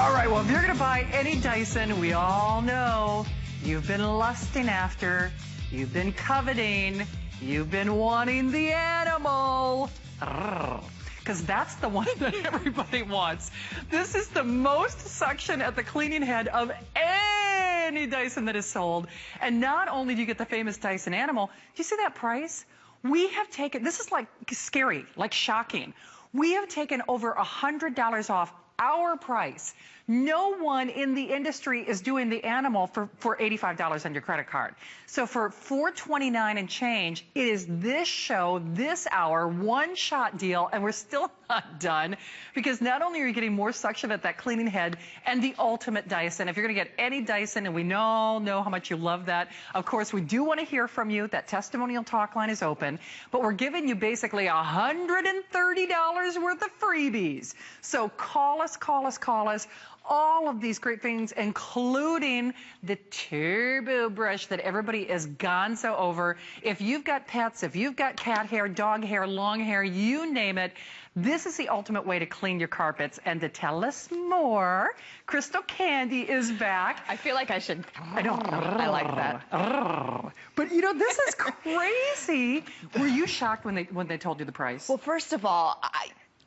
All right, well, if you're gonna buy any Dyson, we all know you've been lusting after, you've been coveting, you've been wanting the animal. Because that's the one that everybody wants. This is the most suction at the cleaning head of any Dyson that is sold. And not only do you get the famous Dyson animal, do you see that price? We have taken, this is like scary, like shocking. We have taken over $100 off our price. No one in the industry is doing the animal for $85 on your credit card. So for $429 and change, it is this show, this hour, one-shot deal, and we're still not done, because not only are you getting more suction at that cleaning head and the ultimate Dyson. If you're going to get any Dyson, and we all know how much you love that, of course, we do want to hear from you. That testimonial talk line is open, but we're giving you basically $130 worth of freebies. So call us, call us, call us. All of these great things, including the turbo brush that everybody is gonzo over. If you've got pets, if you've got cat hair, dog hair, long hair, you name it, this is the ultimate way to clean your carpets. And to tell us more, Crystal Candy is back. I feel like I should. I know. I like that. But you know, this is crazy. Were you shocked when they told you the price? Well, first of all,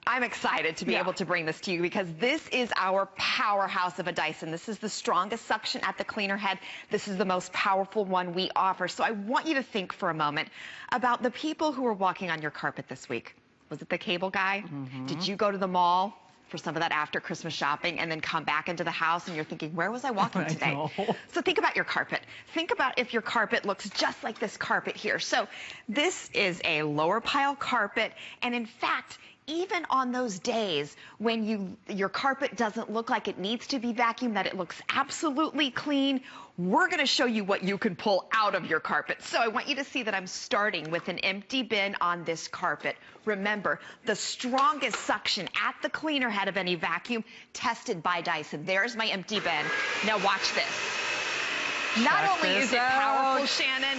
I'm excited to be able to bring this to you, because this is our powerhouse of a Dyson. This is the strongest suction at the cleaner head. This is the most powerful one we offer. So I want you to think for a moment about the people who were walking on your carpet this week. Was it the cable guy? Did you go to the mall for some of that after Christmas shopping and then come back into the house and you're thinking, where was I walking today? So think about your carpet. Think about if your carpet looks just like this carpet here. So this is a lower pile carpet, and in fact, even on those days when your carpet doesn't look like it needs to be vacuumed, that it looks absolutely clean, we're going to show you what you can pull out of your carpet. So I want you to see that I'm starting with an empty bin on this carpet. Remember, the strongest suction at the cleaner head of any vacuum, tested by Dyson. There's my empty bin. Now watch this. Not only is it powerful, Shannon,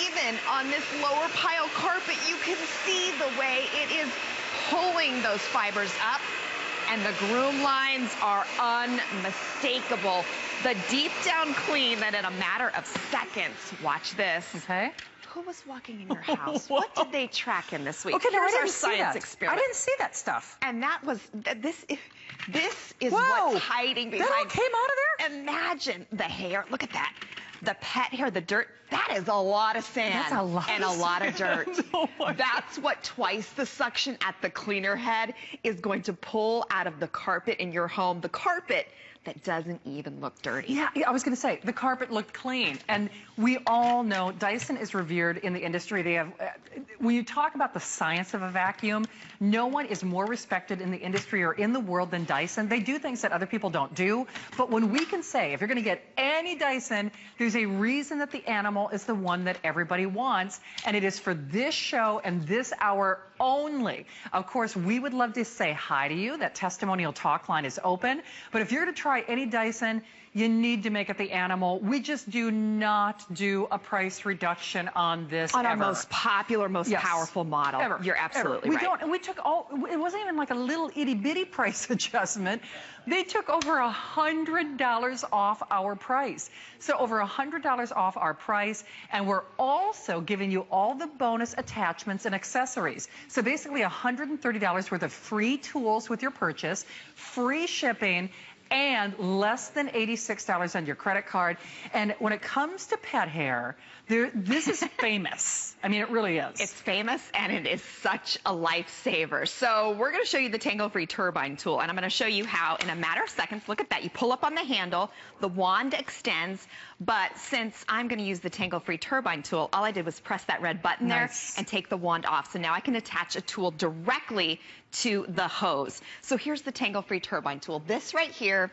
even on this lower pile carpet, you can see the way it is pulling those fibers up, and the groom lines are unmistakable. The deep down clean that in a matter of seconds, watch this. Okay. Who was walking in your house? What did they track in this week? Okay, here's our science science experiment. I didn't see that stuff. And that was, this is what's hiding behind. That all came out of there? Imagine the hair, look at that. The pet hair, the dirt, that is a lot of sand. That's a lot and of a lot of dirt. Oh That's what twice the suction at the cleaner head is going to pull out of the carpet in your home. The carpet that doesn't even look dirty. Yeah, I was going to say, the carpet looked clean. And we all know Dyson is revered in the industry. They have, when you talk about the science of a vacuum, no one is more respected in the industry or in the world than Dyson. They do things that other people don't do. But when we can say, if you're going to get any Dyson, there's a reason that the animal is the one that everybody wants. And it is for this show and this hour only. Of course, we would love to say hi to you. That testimonial talk line is open. But if you're going to try any Dyson, you need to make it the animal. We just do not do a price reduction on this on our most popular, most powerful model. Ever. You're absolutely right. We don't, and we took all, it wasn't even like a little itty bitty price adjustment. They took over $100 off our price. So over $100 off our price, and we're also giving you all the bonus attachments and accessories. So basically $130 worth of free tools with your purchase, free shipping, and less than $86 on your credit card. And when it comes to pet hair, this is famous. I mean, it really is. It's famous, and it is such a lifesaver. So we're going to show you the Tangle-free Turbine tool, and I'm going to show you how, in a matter of seconds, look at that. You pull up on the handle, the wand extends, but since I'm going to use the Tangle-free Turbine tool, all I did was press that red button there and take the wand off. So now I can attach a tool directly to the hose. So here's the Tangle-free Turbine tool. This right here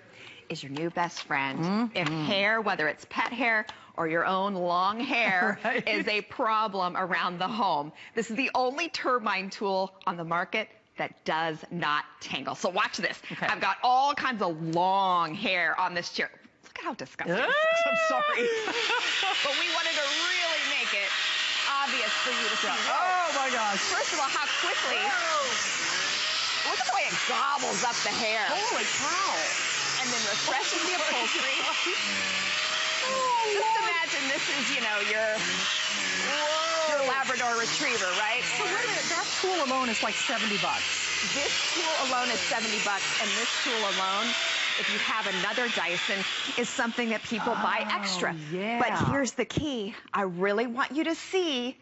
is your new best friend. If hair, whether it's pet hair or your own long hair, is a problem around the home, this is the only turbine tool on the market that does not tangle. So watch this. I've got all kinds of long hair on this chair. Look at how disgusting this is. I'm sorry. But we wanted to really make it obvious for you to see. Oh my gosh. First of all, how quickly. Look at the way it gobbles up the hair. Holy cow. and then refreshes the upholstery. Just imagine this is, you know, your Labrador Retriever, right? So wait a minute, that tool alone is like 70 bucks. This tool alone is 70 bucks, and this tool alone, if you have another Dyson, is something that people buy extra. Yeah. But here's the key. I really want you to see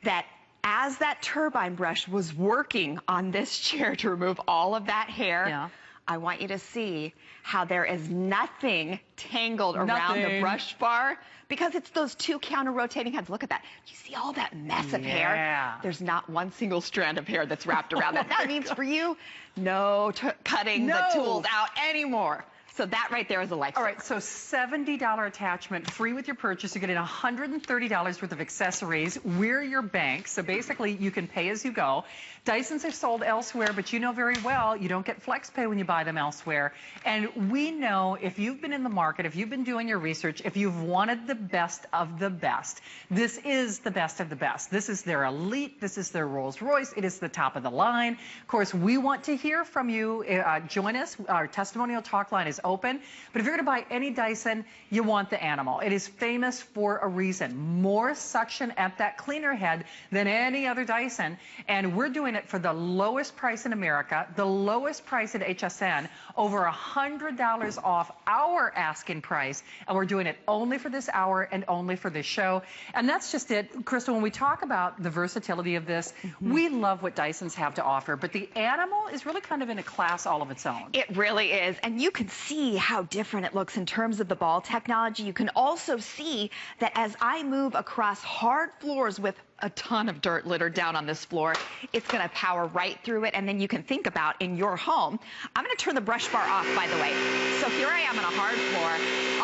that as that turbine brush was working on this chair to remove all of that hair, I want you to see how there is nothing tangled around the brush bar, because it's those two counter-rotating heads. Look at that. You see all that mess of hair? There's not one single strand of hair that's wrapped around that. That means for you, no cutting the tools out anymore. So that right there is a lifesaver. All right, so $70 attachment, free with your purchase. You're getting $130 worth of accessories. We're your bank, so basically you can pay as you go. Dysons are sold elsewhere, but you know very well you don't get flex pay when you buy them elsewhere. And we know if you've been in the market, if you've been doing your research, if you've wanted the best of the best, this is the best of the best. This is their elite. This is their Rolls Royce. It is the top of the line. Of course, we want to hear from you. Join us. Our testimonial talk line is open. But if you're going to buy any Dyson, you want the animal. It is famous for a reason. More suction at that cleaner head than any other Dyson. And we're doing it for the lowest price in America, the lowest price at HSN, over $100 off our asking price. And we're doing it only for this hour and only for this show. And that's just it. Crystal, when we talk about the versatility of this, we love what Dysons have to offer. But the animal is really kind of in a class all of its own. It really is. And you can see how different it looks in terms of the ball technology. You can also see that as I move across hard floors with a ton of dirt littered down on this floor, it's going to power right through it. And then you can think about in your home, I'm going to turn the brush bar off, by the way. So here I am on a hard floor.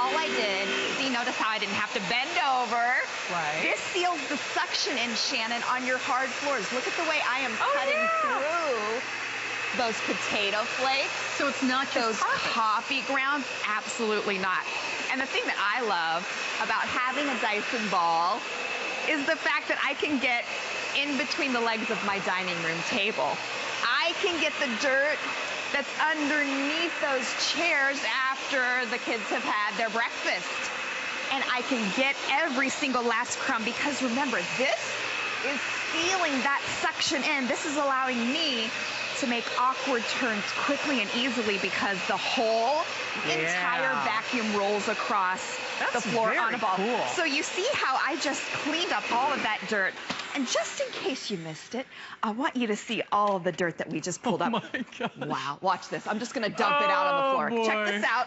All I did, see, notice how I didn't have to bend over. Right. This seals the suction in, Shannon, on your hard floors. Look at the way I am cutting through those potato flakes. So it's not just those coffee grounds? Absolutely not. And the thing that I love about having a Dyson ball is the fact that I can get in between the legs of my dining room table. I can get the dirt that's underneath those chairs after the kids have had their breakfast. And I can get every single last crumb, because remember, this is sealing that suction in. This is allowing me to make awkward turns quickly and easily, because the whole entire vacuum rolls across the floor on a ball. Cool. So you see how I just cleaned up all of that dirt. And just in case you missed it, I want you to see all of the dirt that we just pulled up. Oh my gosh. Wow, watch this. I'm just going to dump it out on the floor. Boy. Check this out.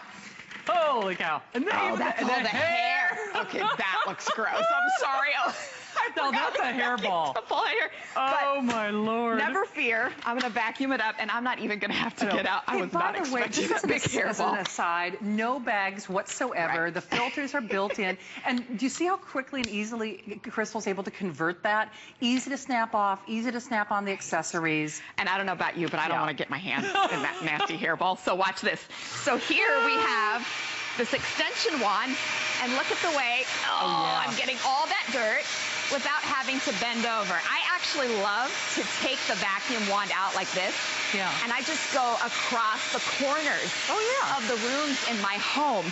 Holy cow. And then Oh, that's all the hair. Okay, that looks gross. I'm sorry. No, that's a hairball. Oh, my Lord. Never fear. I'm going to vacuum it up, and I'm not even going to have to get out. I was not expecting that big hairball. As an aside, no bags whatsoever. Right. The filters are built in. And do you see how quickly and easily Crystal's able to convert that? Easy to snap off, easy to snap on the accessories. And I don't know about you, but I don't want to get my hands in that nasty hairball. So watch this. So here we have this extension wand, and look at the way, I'm getting all that dirt without having to bend over. I actually love to take the vacuum wand out like this, and I just go across the corners of the rooms in my home.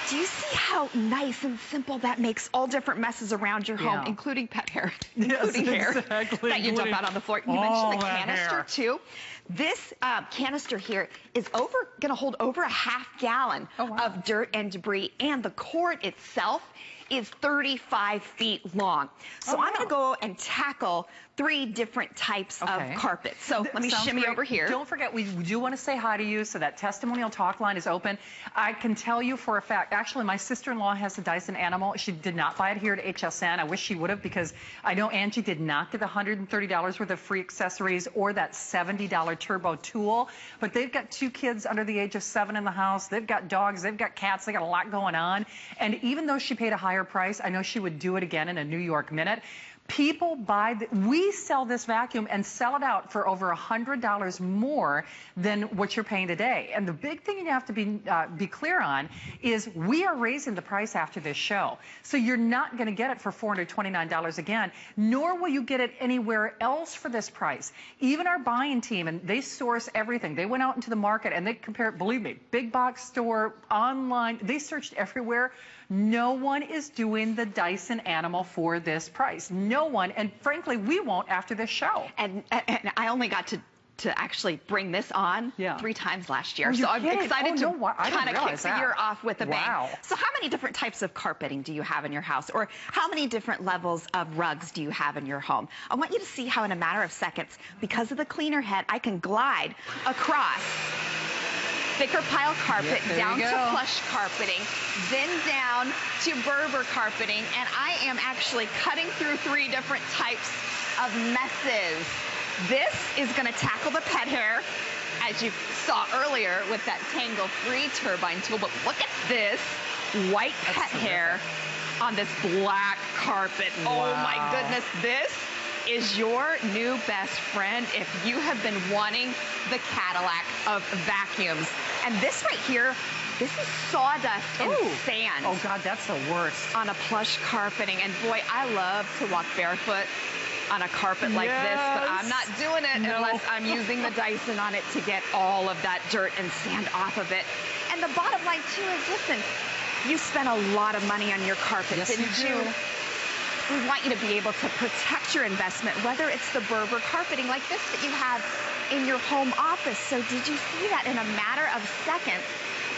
Do you see how nice and simple that makes all different messes around your home, including pet hair, including hair that you dump out on the floor? You mentioned the canister, too. This canister here is going to hold over a ½ gallon of dirt and debris, and the cord itself is 35 feet long. So I'm going to go and tackle 3 different types of carpet. So let me shimmy over here. Don't forget, we do want to say hi to you, so that testimonial talk line is open. I can tell you for a fact, actually, my sister-in-law has a Dyson Animal. She did not buy it here at HSN. I wish she would have, because I know Angie did not get the $130 worth of free accessories or that $70 turbo tool. But they've got 2 kids under the age of 7 in the house. They've got dogs. They've got cats. They got a lot going on. And even though she paid a higher price, I know she would do it again in a New York minute. People buy, we sell this vacuum and sell it out for over $100 more than what you're paying today. And the big thing you have to be clear on is we are raising the price after this show. So you're not going to get it for $429 again, nor will you get it anywhere else for this price. Even our buying team, and they source everything. They went out into the market and they compare, believe me, big box store, online, they searched everywhere. No one is doing the Dyson Animal for this price. No one, and frankly, we won't after this show. And I only got to actually bring this on 3 times last year. Oh, so I'm excited to kind of kick the year off with a bang. So how many different types of carpeting do you have in your house? Or how many different levels of rugs do you have in your home? I want you to see how in a matter of seconds, because of the cleaner head, I can glide across thicker pile carpet, down to plush carpeting, then down to Berber carpeting, and I am actually cutting through 3 different types of messes. This is going to tackle the pet hair, as you saw earlier with that Tangle 3 turbine tool, but look at this white pet hair on this black carpet. Wow. Oh my goodness, this is your new best friend if you have been wanting the Cadillac of vacuums. And this right here, this is sawdust and sand. Oh God, that's the worst. On a plush carpeting. And boy, I love to walk barefoot on a carpet like this, but I'm not doing it unless I'm using the Dyson on it to get all of that dirt and sand off of it. And the bottom line too is, listen, you spent a lot of money on your carpet, didn't you? We want you to be able to protect your investment, whether it's the Berber carpeting like this that you have in your home office. So did you see that in a matter of seconds?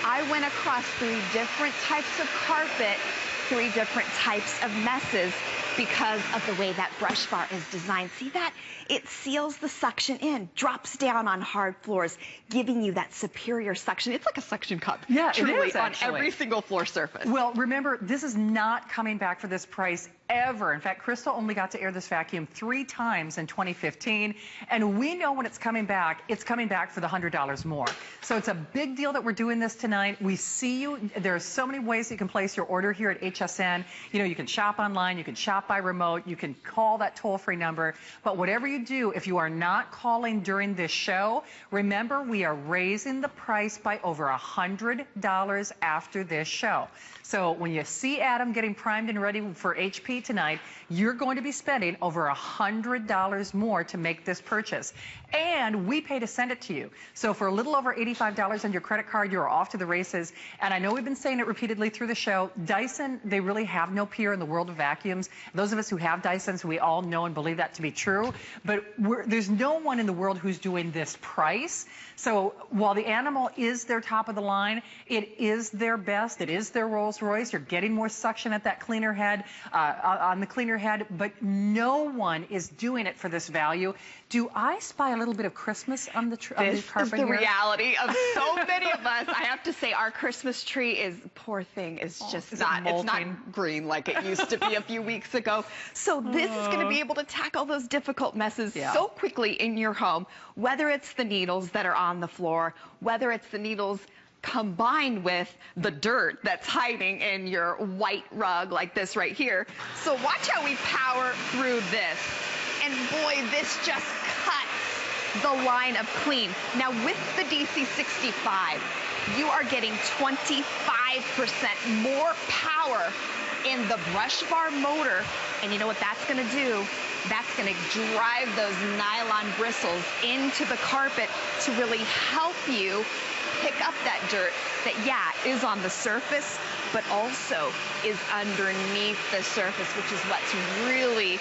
I went across 3 different types of carpet, 3 different types of messes because of the way that brush bar is designed. See that? It seals the suction in, drops down on hard floors, giving you that superior suction. It's like a suction cup. Yeah, truly, it is, on every single floor surface. Well, remember, this is not coming back for this price ever. In fact, Crystal only got to air this vacuum 3 times in 2015, and we know when it's coming back for the $100 more. So it's a big deal that we're doing this tonight. We see you. There are so many ways you can place your order here at HSN. You know, you can shop online, you can shop by remote, you can call that toll-free number, but whatever you do, if you are not calling during this show, remember we are raising the price by over $100 after this show. So when you see Adam getting primed and ready for HP tonight, you're going to be spending over $100 more to make this purchase. And we pay to send it to you. So for a little over $85 on your credit card, you're off to the races. And I know we've been saying it repeatedly through the show, Dyson, they really have no peer in the world of vacuums. Those of us who have Dysons, we all know and believe that to be true. But there's no one in the world who's doing this price. So while the Animal is their top of the line, it is their best. It is their Rolls Royce. You're getting more suction at that cleaner head, on the cleaner head, but no one is doing it for this value. Do I spy a little bit of Christmas on the carpet here? This is the reality of so many of us. I have to say, our Christmas tree is, poor thing, is just not, it's not green like it used to be a few weeks ago. So this is going to be able to tackle those difficult messes so quickly in your home, whether it's the needles that are on the floor, whether it's the needles combined with the dirt that's hiding in your white rug like this right here. So watch how we power through this. And boy, this just cuts the line of clean. Now with the DC65, you are getting 25% more power in the brush bar motor. And you know what that's going to do? That's going to drive those nylon bristles into the carpet to really help you pick up that dirt that, is on the surface, but also is underneath the surface, which is what's really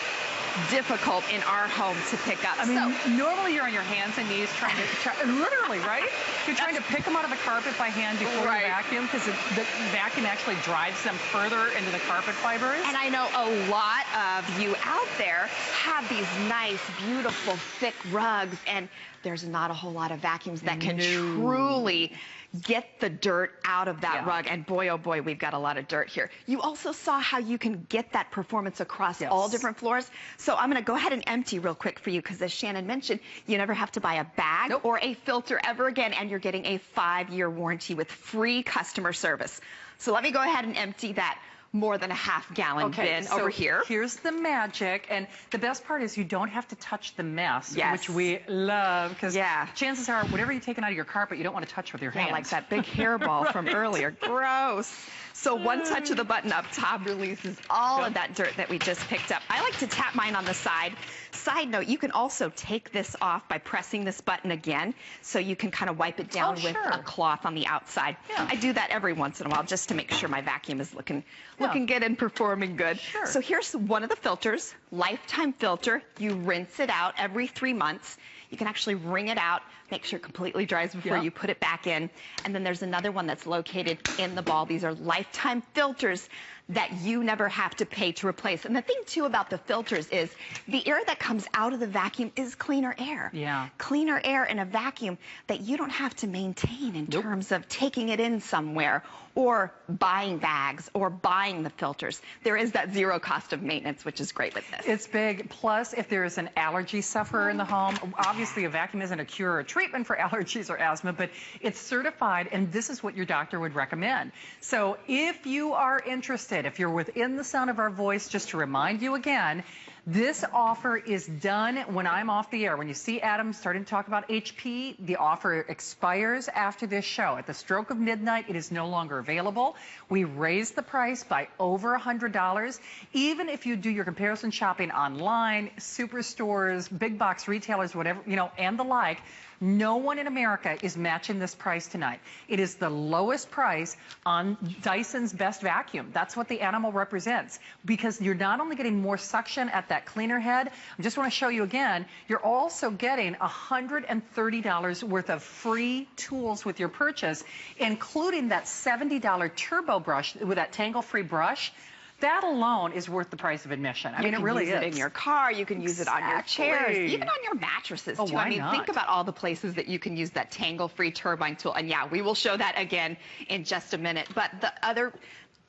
difficult in our home to pick up. I mean, normally you're on your hands and knees trying to, literally, right? You're trying to pick them out of the carpet by hand before you vacuum, because the vacuum actually drives them further into the carpet fibers. And I know a lot of you out there have these nice, beautiful, thick rugs, and there's not a whole lot of vacuums that can truly get the dirt out of that rug. And boy, oh boy, we've got a lot of dirt here. You also saw how you can get that performance across all different floors. So I'm going to go ahead and empty real quick for you, because as Shannon mentioned, you never have to buy a bag or a filter ever again, and you're getting a 5-year warranty with free customer service. So let me go ahead and empty that more than a half-gallon bin over here. Here's the magic, and the best part is you don't have to touch the mess, Yes. which we love, because chances are, whatever you're taking out of your carpet, you don't want to touch with your hands. Like that big hairball from earlier. Gross. So one touch of the button up top releases all of that dirt that we just picked up. I like to tap mine on the side. Side note, you can also take this off by pressing this button again, so you can kind of wipe it down with a cloth on the outside. I do that every once in a while just to make sure my vacuum is looking good and performing good. So here's one of the filters, lifetime filter. You rinse it out every 3 months. You can actually wring it out, make sure it completely dries before you put it back in. And then there's another one that's located in the ball. These are lifetime filters that you never have to pay to replace. And the thing, too, about the filters is the air that comes out of the vacuum is cleaner air. Cleaner air in a vacuum that you don't have to maintain in terms of taking it in somewhere or buying bags or buying the filters. There is that zero cost of maintenance, which is great with this. It's big. Plus, if there is an allergy sufferer in the home, obviously a vacuum isn't a cure or treatment for allergies or asthma, but it's certified, and this is what your doctor would recommend. So if you are interested, if you're within the sound of our voice, just to remind you again, this offer is done when I'm off the air. When you see Adam starting to talk about HP, the offer expires after this show. At the stroke of midnight, it is no longer available. We raised the price by over $100. Even if you do your comparison shopping online, superstores, big box retailers, whatever, you know, and the like, no one in America is matching this price tonight. It is the lowest price on Dyson's best vacuum. That's what the animal represents, because you're not only getting more suction at that cleaner head, I just want to show you again, you're also getting $130 worth of free tools with your purchase, including that $70 turbo brush with that Tangle-free brush. That alone is worth the price of admission. I mean, it really is. You can use it in your car. You can use it on your chairs, even on your mattresses, too. I mean, think about all the places that you can use that Tangle-free Turbine tool. And yeah, we will show that again in just a minute. But the other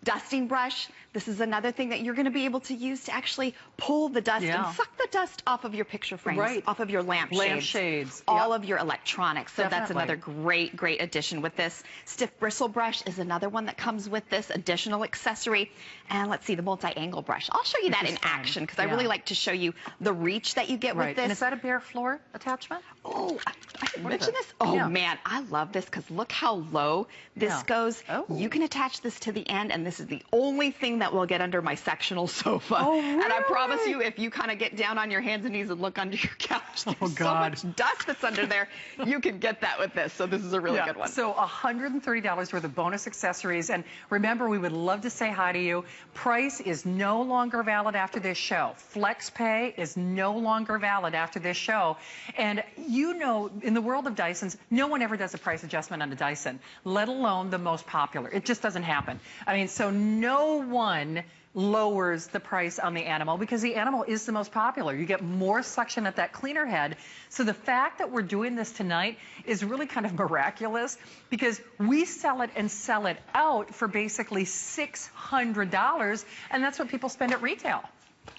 dusting brush, this is another thing that you're going to be able to use to actually pull the dust and suck the dust off of your picture frames, off of your lampshades, all of your electronics. So that's another great, great addition with this. Stiff bristle brush is another one that comes with this additional accessory. And let's see, the multi-angle brush. I'll show you that in action, because I really like to show you the reach that you get with this. And is that a bare floor attachment? Oh, I didn't mention this. Oh, man, I love this, because look how low this goes. You can attach this to the end, and this is the only thing that will get under my sectional sofa. And I promise you, if you kind of get down on your hands and knees and look under your couch, there's so much dust that's under there, you can get that with this. So this is a really good one. So $130 worth of bonus accessories. And remember, we would love to say hi to you. Price is no longer valid after this show. Flex pay is no longer valid after this show. And you know, in the world of Dysons, no one ever does a price adjustment on a Dyson, let alone the most popular. It just doesn't happen. I mean, so no one lowers the price on the animal, because the animal is the most popular. You get more suction at that cleaner head. So the fact that we're doing this tonight is really kind of miraculous, because we sell it and sell it out for basically $600, and that's what people spend at retail.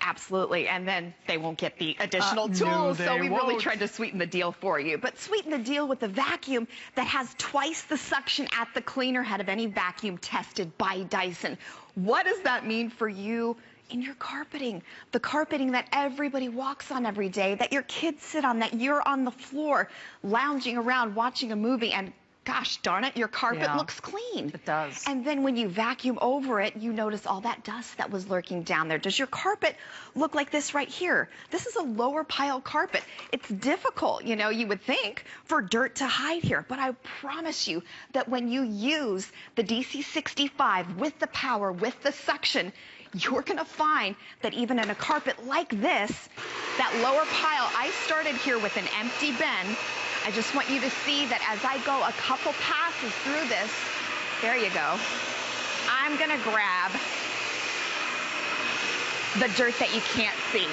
Absolutely, and then they won't get the additional tools, so we really tried to sweeten the deal for you. But sweeten the deal with the vacuum that has twice the suction at the cleaner head of any vacuum tested by Dyson. What does that mean for you in your carpeting? The carpeting that everybody walks on every day, that your kids sit on, that you're on the floor lounging around watching a movie, and gosh darn it, your carpet looks clean. It does. And then when you vacuum over it, you notice all that dust that was lurking down there. Does your carpet look like this right here? This is a lower pile carpet. It's difficult, you know, you would think, for dirt to hide here. But I promise you that when you use the DC65 with the power, with the suction, you're going to find that even in a carpet like this, that lower pile, I started here with an empty bin. I just want you to see that as I go a couple passes through this, there you go, I'm going to grab the dirt that you can't see.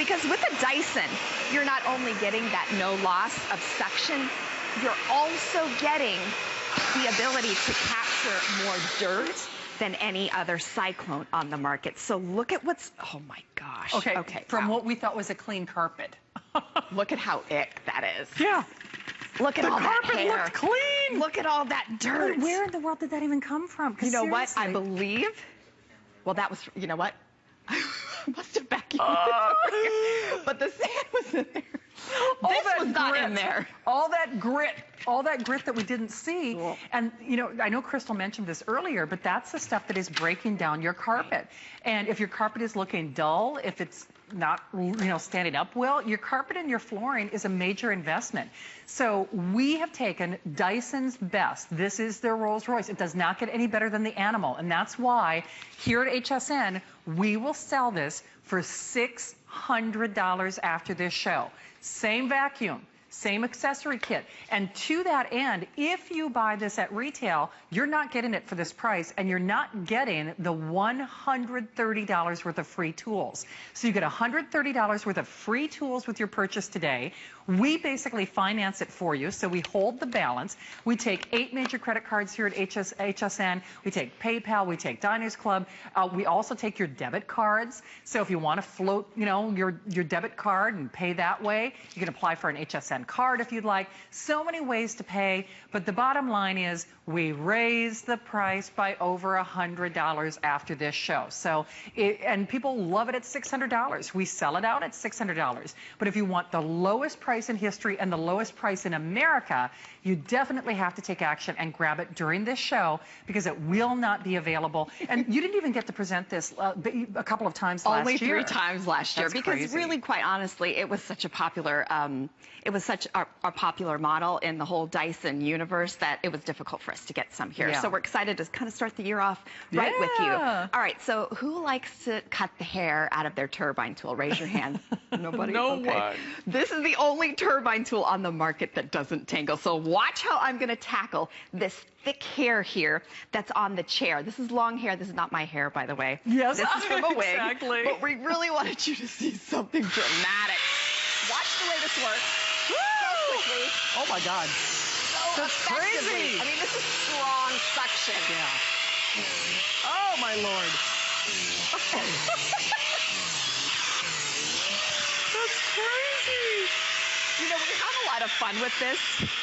Because with a Dyson, you're not only getting that no loss of suction, you're also getting the ability to capture more dirt than any other Cyclone on the market. So look at what's, oh my gosh. Okay, from what we thought was a clean carpet. Look at how ick that is. Look at the all that carpet hair. Looked clean. Look at all that dirt. But where in the world did that even come from? You know what? I believe Well, that was, you know what? I must have vacuumed but the sand was in there. This was not in there. All that grit that we didn't see. Cool. And, you know, I know Crystal mentioned this earlier, but that's the stuff that is breaking down your carpet. And if your carpet is looking dull, if it's not, you know, standing up well, your carpet and your flooring is a major investment. So we have taken Dyson's best. This is their Rolls Royce. It does not get any better than the Animal. And that's why here at HSN, we will sell this for $600 after this show. Same vacuum, same accessory kit. And to that end, if you buy this at retail, you're not getting it for this price, and you're not getting the $130 worth of free tools. So you get $130 worth of free tools with your purchase today. We basically finance it for you, so we hold the balance. We take 8 major credit cards here at HSN. We take PayPal, we take Diners Club. We also take your debit cards. So if you want to float, you know, your debit card and pay that way, you can apply for an HSN card if you'd like. So many ways to pay, but the bottom line is we raise the price by over $100 after this show. So, and people love it at $600. We sell it out at $600. But if you want the lowest price in history and the lowest price in America, you definitely have to take action and grab it during this show, because it will not be available. And you didn't even get to present this a couple of times last year. Only 3 times last year. That's because crazy. Really, quite honestly, it was such a popular, a popular model in the whole Dyson universe that it was difficult for us to get some here. Yeah. So we're excited to kind of start the year off right with you. All right, so who likes to cut the hair out of their turbine tool? Raise your hand. Nobody? No okay. one. This is the only turbine tool on the market that doesn't tangle. So watch how I'm going to tackle this thick hair here that's on the chair. This is long hair. This is not my hair, by the way. Yes, this is from a wig. exactly. But we really wanted you to see something dramatic. Watch the way this works. So quickly. Oh my God. So That's effectively. crazy. I mean, this is strong suction. Yeah. Oh my Lord. That's crazy. You know, we have a lot of fun with this,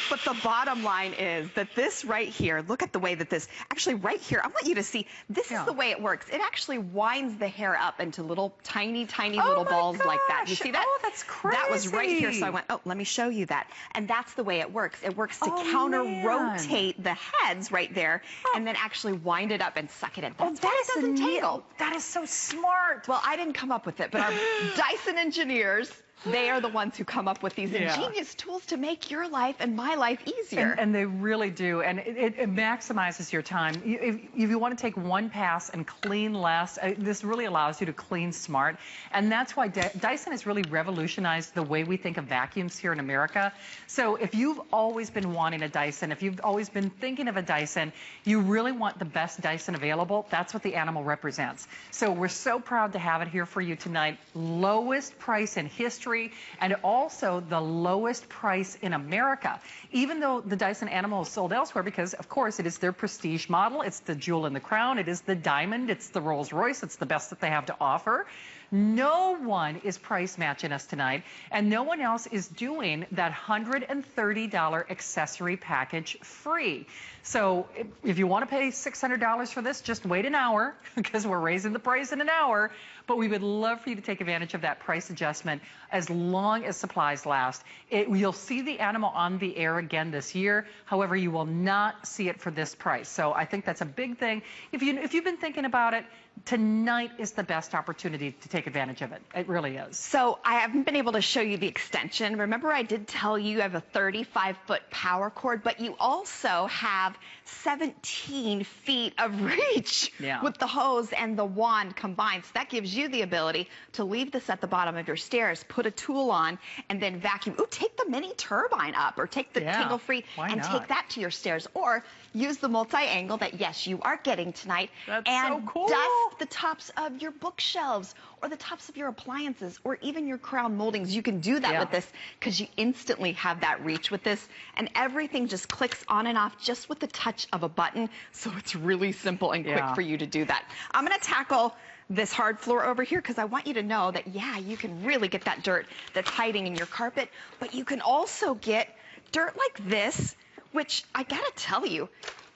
but the bottom line is that this right here, look at the way that this, actually right here, I want you to see, this is the way it works. It actually winds the hair up into little tiny little balls like that. You see that? Oh, that's crazy. That was right here, so I went, oh, let me show you that. And that's the way it works. It works to counter-rotate the heads right there, and then actually wind it up and suck it in. That's why it doesn't tangle. That is so smart. Well, I didn't come up with it, but our Dyson engineers, they are the ones who come up with these ingenious tools to make your life and my life easier. And they really do. And it maximizes your time. If you want to take one pass and clean less, this really allows you to clean smart. And that's why Dyson has really revolutionized the way we think of vacuums here in America. So if you've always been wanting a Dyson, if you've always been thinking of a Dyson, you really want the best Dyson available. That's what the Animal represents. So we're so proud to have it here for you tonight. Lowest price in history, and also the lowest price in America. Even though the Dyson Animal is sold elsewhere, because of course it is their prestige model, it's the jewel in the crown, it is the diamond, it's the Rolls Royce, it's the best that they have to offer. No one is price matching us tonight, and no one else is doing that $130 accessory package free. So if you want to pay $600 for this, just wait an hour, because we're raising the price in an hour. But we would love for you to take advantage of that price adjustment as long as supplies last. You'll see the Animal on the air again this year. However, you will not see it for this price. So I think that's a big thing. If you've been thinking about it, tonight is the best opportunity to take advantage of it. It really is. So I haven't been able to show you the extension. Remember, I did tell you have a 35-foot power cord, but you also have 17 feet of reach with the hose and the wand combined. So that gives you the ability to leave this at the bottom of your stairs, put a tool on, and then vacuum. Ooh, take the mini turbine up, or take the Tangle Free and take that to your stairs, or use the multi-angle that, yes, you are getting tonight. That's and so cool. dust the tops of your bookshelves, or the tops of your appliances, or even your crown moldings. You can do that with this, because you instantly have that reach with this, and everything just clicks on and off just with the touch of a button. So it's really simple and quick for you to do that. I'm going to tackle this hard floor over here, because I want you to know that, yeah, you can really get that dirt that's hiding in your carpet, but you can also get dirt like this, which I gotta tell you,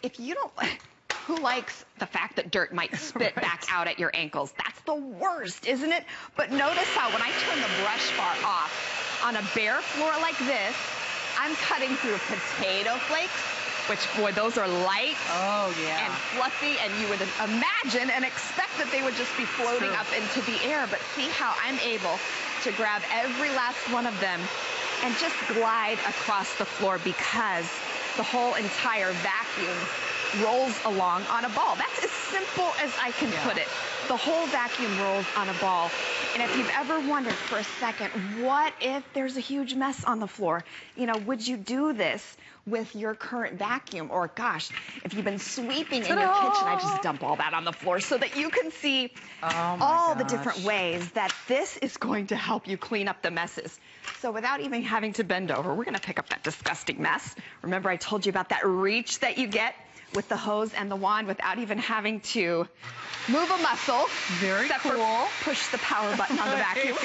if you don't, who likes the fact that dirt might spit back out at your ankles? That's the worst, isn't it? But notice how when I turn the brush bar off on a bare floor like this, I'm cutting through potato flakes, which, boy, those are light and fluffy, and you would imagine and expect that they would just be floating up into the air. But see how I'm able to grab every last one of them and just glide across the floor because the whole entire vacuum rolls along on a ball. That's as simple as I can put it. The whole vacuum rolls on a ball. And if you've ever wondered for a second, what if there's a huge mess on the floor? You know, would you do this with your current vacuum? Or gosh, if you've been sweeping in your kitchen, I just dump all that on the floor so that you can see all the different ways that this is going to help you clean up the messes. So without even having to bend over, we're going to pick up that disgusting mess. Remember I told you about that reach that you get with the hose and the wand without even having to move a muscle. Very cool. Push the power button on the vacuum.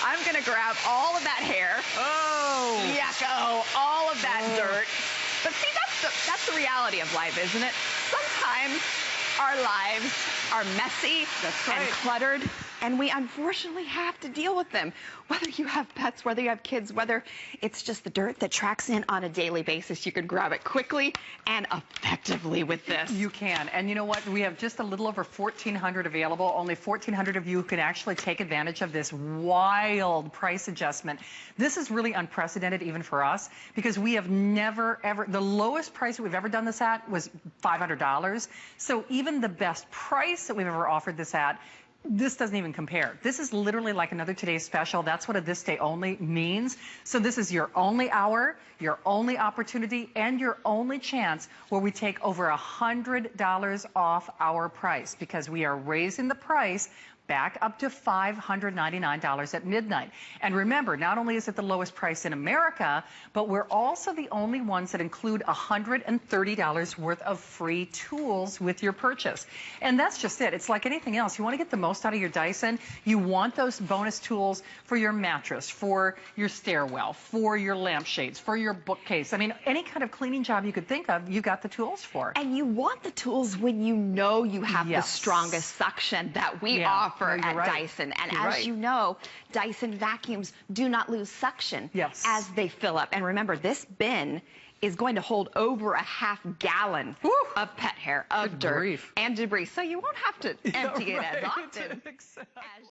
I'm going to grab all of that hair. Oh. Yucko. All of that dirt. But see, that's the reality of life, isn't it? Sometimes our lives are messy and cluttered, and we unfortunately have to deal with them. Whether you have pets, whether you have kids, whether it's just the dirt that tracks in on a daily basis, you can grab it quickly and effectively with this. You can. And you know what? We have just a little over 1,400 available. Only 1,400 of you can actually take advantage of this wild price adjustment. This is really unprecedented even for us because we have never, ever, the lowest price that we've ever done this at was $500. So even the best price that we've ever offered this at, this doesn't even compare. This is literally like another Today's Special. That's what a This Day Only means. So this is your only hour, your only opportunity, and your only chance where we take over $100 off our price because we are raising the price back up to $599 at midnight. And remember, not only is it the lowest price in America, but we're also the only ones that include $130 worth of free tools with your purchase. And that's just it. It's like anything else. You want to get the most out of your Dyson. You want those bonus tools for your mattress, for your stairwell, for your lampshades, for your bookcase. I mean, any kind of cleaning job you could think of, you got the tools for. And you want the tools when you know you have the strongest suction that we offer at Dyson. And as you know, Dyson vacuums do not lose suction as they fill up. And remember, this bin is going to hold over a ½ gallon of pet hair, of dirt, and debris. So you won't have to empty it as often.